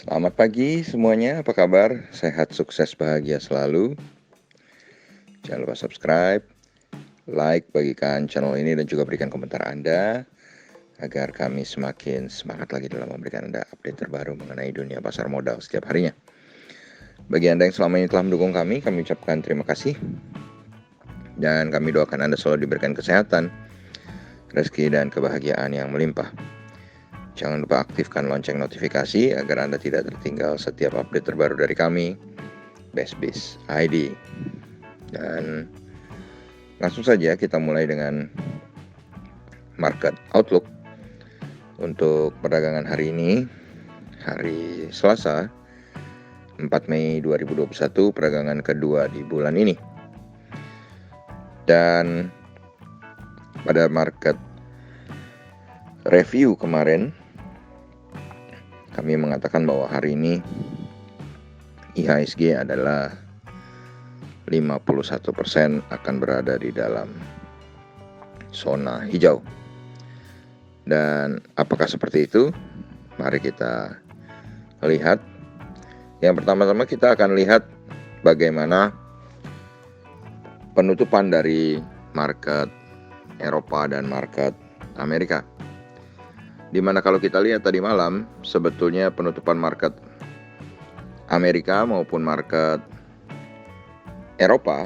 Selamat pagi semuanya, apa kabar? Sehat, sukses, bahagia selalu. Jangan lupa subscribe, like, bagikan channel ini dan juga berikan komentar Anda agar kami semakin semangat lagi dalam memberikan Anda update terbaru mengenai dunia pasar modal setiap harinya. Bagi Anda yang selama ini telah mendukung kami ucapkan terima kasih. Dan kami doakan Anda selalu diberikan kesehatan, rezeki, dan kebahagiaan yang melimpah. Jangan lupa aktifkan lonceng notifikasi agar Anda tidak tertinggal setiap update terbaru dari kami, BestBiz ID. Dan langsung saja kita mulai dengan market outlook untuk perdagangan hari ini, hari Selasa 4 Mei 2021, perdagangan kedua di bulan ini. Dan pada market review kemarin kami mengatakan bahwa hari ini IHSG adalah 51% akan berada di dalam zona hijau. Dan apakah seperti itu? Mari kita lihat. Yang pertama-tama kita akan lihat bagaimana penutupan dari market Eropa dan market Amerika. Dimana kalau kita lihat tadi malam, sebetulnya penutupan market Amerika maupun market Eropa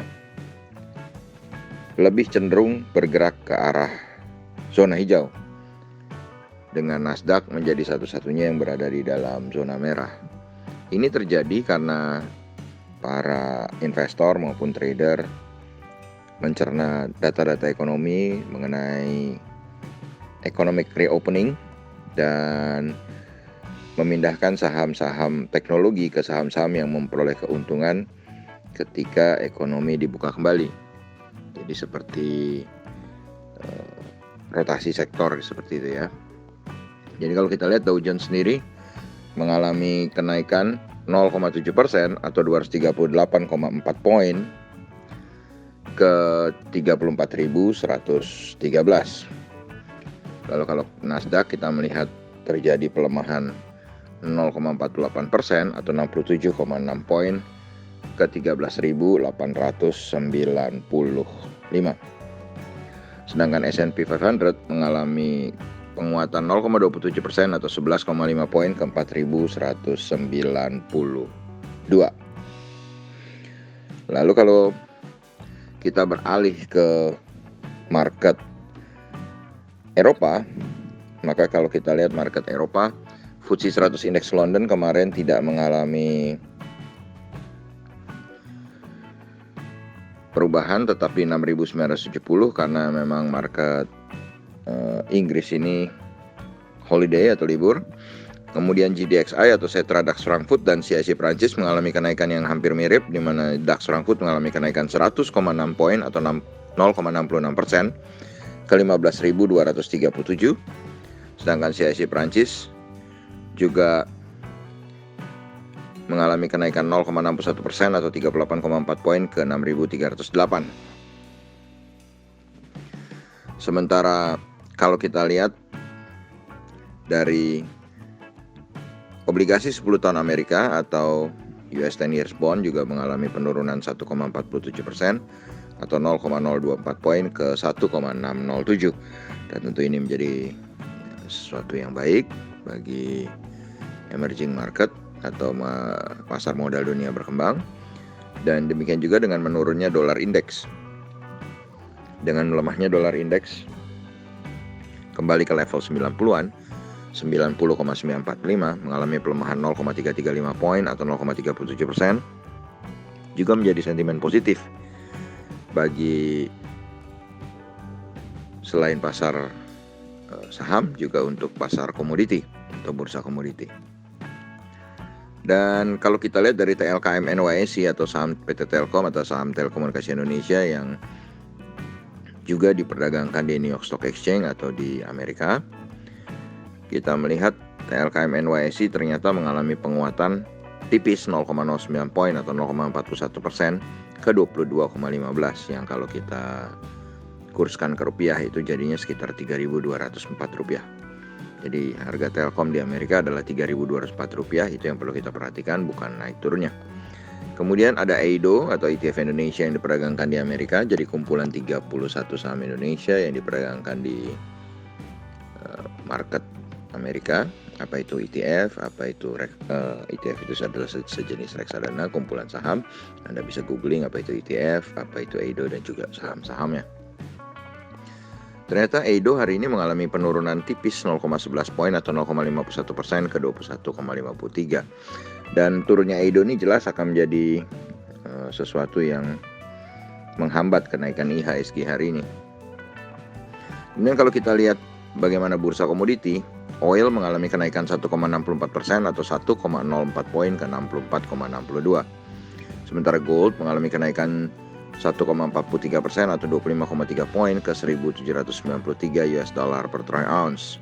lebih cenderung bergerak ke arah zona hijau, dengan Nasdaq menjadi satu-satunya yang berada di dalam zona merah. Ini terjadi karena para investor maupun trader mencerna data-data ekonomi mengenai economic reopening dan memindahkan saham-saham teknologi ke saham-saham yang memperoleh keuntungan ketika ekonomi dibuka kembali. Jadi seperti rotasi sektor seperti itu ya. Jadi kalau kita lihat Dow Jones sendiri mengalami kenaikan 0,7% atau 238,4 poin ke 34.113. Lalu kalau Nasdaq kita melihat terjadi pelemahan 0,48% atau 67,6 poin ke 13.895. Sedangkan S&P 500 mengalami penguatan 0,27% atau 11,5 poin ke 4.192. Lalu kalau kita beralih ke market Eropa, maka kalau kita lihat market Eropa, FTSE 100 Index London kemarin tidak mengalami perubahan, tetapi 6.970 karena memang market Inggris ini holiday atau libur. Kemudian GDXI atau Xetra DAX Frankfurt dan CAC Prancis mengalami kenaikan yang hampir mirip, di mana DAX Frankfurt mengalami kenaikan 100,6 poin atau 0,66% ke 15.237. Sedangkan CAC Prancis juga mengalami kenaikan 0,61% atau 38,4 poin ke 6.308. Sementara kalau kita lihat dari obligasi 10 tahun Amerika atau US 10 years bond juga mengalami penurunan 1,47% atau 0,024 poin ke 1,607. Dan tentu ini menjadi sesuatu yang baik bagi emerging market atau pasar modal dunia berkembang. Dan demikian juga dengan menurunnya dolar indeks. Dengan melemahnya dolar indeks kembali ke level 90-an, 90,945, mengalami pelemahan 0,335 poin atau 0,37%, juga menjadi sentimen positif bagi selain pasar saham, juga untuk pasar komoditi atau bursa komoditi. Dan kalau kita lihat dari TLKM NYSE atau saham PT Telkom atau saham Telekomunikasi Indonesia yang juga diperdagangkan di New York Stock Exchange atau di Amerika, kita melihat TLKM NYSE ternyata mengalami penguatan tipis 0,09 poin atau 0,41% ke 22,15, yang kalau kita kurskan ke rupiah itu jadinya sekitar 3.204 rupiah. Jadi harga Telkom di Amerika adalah Rp3.204, itu yang perlu kita perhatikan, bukan naik turunnya. Kemudian ada EIDO atau ETF Indonesia yang diperdagangkan di Amerika, jadi kumpulan 31 saham Indonesia yang diperdagangkan di market Amerika. Apa itu ETF? Apa itu ETF itu adalah sejenis reksadana kumpulan saham. Anda bisa googling apa itu ETF, apa itu EIDO, dan juga saham-sahamnya. Ternyata EIDO hari ini mengalami penurunan tipis 0,11 poin atau 0,51% ke 21,53. Dan turunnya EIDO ini jelas akan menjadi sesuatu yang menghambat kenaikan IHSG hari ini. Kemudian kalau kita lihat bagaimana bursa komoditi, oil mengalami kenaikan 1,64% atau 1,04 poin ke 64,62. Sementara gold mengalami kenaikan 1,43% atau 25,3 poin ke 1.793 US dollar per troy ounce.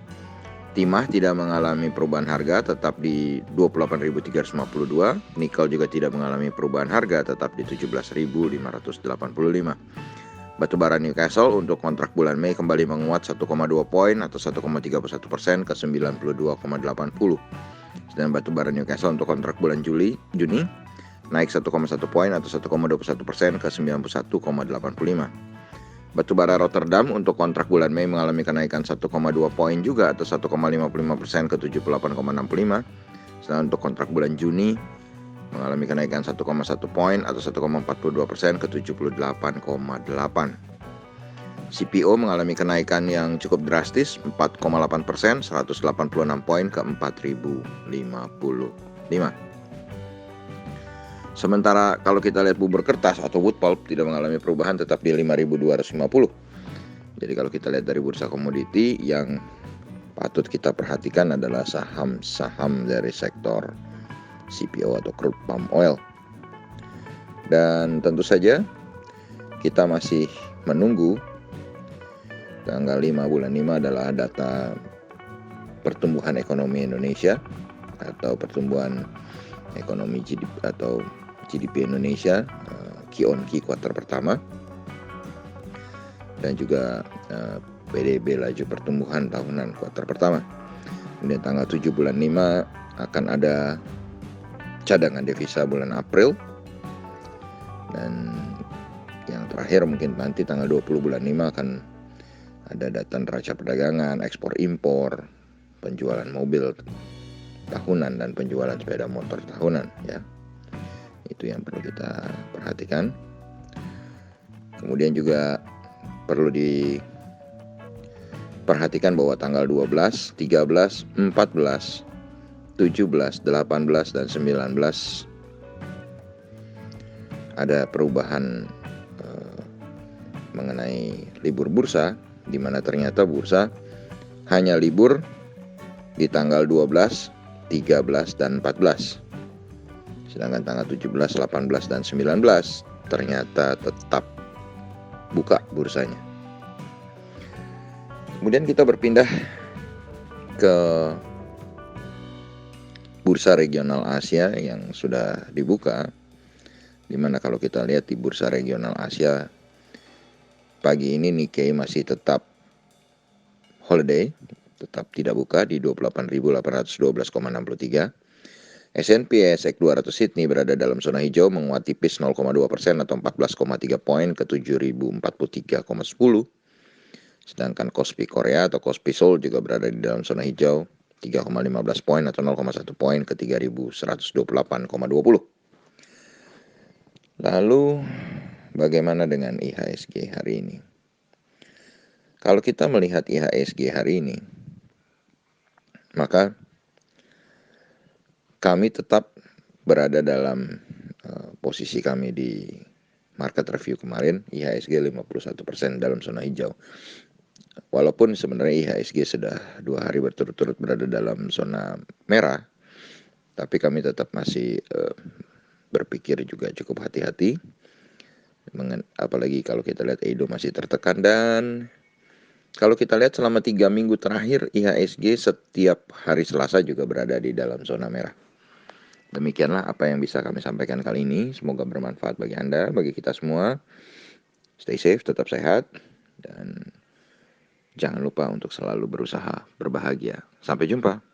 Timah tidak mengalami perubahan harga, tetap di 28.352. Nikel juga tidak mengalami perubahan harga, tetap di 17.585. Batubara Newcastle untuk kontrak bulan Mei kembali menguat 1,2 poin atau 1,31% ke 92,80. Sedangkan batubara Newcastle untuk kontrak bulan Juni naik 1,1 poin atau 1,21% ke 91,85. Batubara Rotterdam untuk kontrak bulan Mei mengalami kenaikan 1,2 poin juga atau 1,55% ke 78,65. Sedangkan untuk kontrak bulan Juni mengalami kenaikan 1,1 poin atau 1,42% ke 78,8. CPO mengalami kenaikan yang cukup drastis 4,8%, 186 poin ke 4.055. Sementara kalau kita lihat bubur kertas atau wood pulp tidak mengalami perubahan, tetap di 5.250. Jadi kalau kita lihat dari bursa komoditi, yang patut kita perhatikan adalah saham-saham dari sektor CPO atau crude palm oil. Dan tentu saja kita masih menunggu tanggal 5 bulan 5 adalah data pertumbuhan ekonomi Indonesia atau pertumbuhan ekonomi GDP atau GDP Indonesia Q on Q kuartal pertama, dan juga PDB laju pertumbuhan tahunan kuartal pertama. Kemudian tanggal 7 bulan 5 akan ada cadangan devisa bulan April, dan yang terakhir mungkin nanti tanggal 20 bulan 5 akan ada data neraca perdagangan, ekspor impor, penjualan mobil tahunan, dan penjualan sepeda motor tahunan, ya. Itu yang perlu kita perhatikan. Kemudian juga perlu diperhatikan bahwa tanggal 12, 13, 14, 17, 18, dan 19 ada perubahan mengenai libur bursa, di mana ternyata bursa hanya libur di tanggal 12, 13, dan 14. Sedangkan tanggal 17, 18, dan 19 ternyata tetap buka bursanya. Kemudian kita berpindah ke bursa regional Asia yang sudah dibuka, di mana kalau kita lihat di bursa regional Asia pagi ini Nikkei masih tetap holiday, tetap tidak buka di 28.812,63. S&P ASX 200 Sydney berada dalam zona hijau, menguat tipis 0,2% atau 14,3 poin ke 7.043,10. Sedangkan Kospi Korea atau Kospi Seoul juga berada di dalam zona hijau, 3,15 poin atau 0,1 poin ke 3.128,20. Lalu bagaimana dengan IHSG hari ini? Kalau kita melihat IHSG hari ini, maka kami tetap berada dalam posisi kami di market review kemarin, IHSG 51% dalam zona hijau. Walaupun sebenarnya IHSG sudah 2 hari berturut-turut berada dalam zona merah, tapi kami tetap masih berpikir juga cukup hati-hati, apalagi kalau kita lihat EIDO masih tertekan. Dan kalau kita lihat selama 3 minggu terakhir, IHSG setiap hari Selasa juga berada di dalam zona merah. Demikianlah apa yang bisa kami sampaikan kali ini. Semoga bermanfaat bagi Anda, bagi kita semua. Stay safe, tetap sehat, dan Jangan lupa untuk selalu berusaha berbahagia. Sampai jumpa.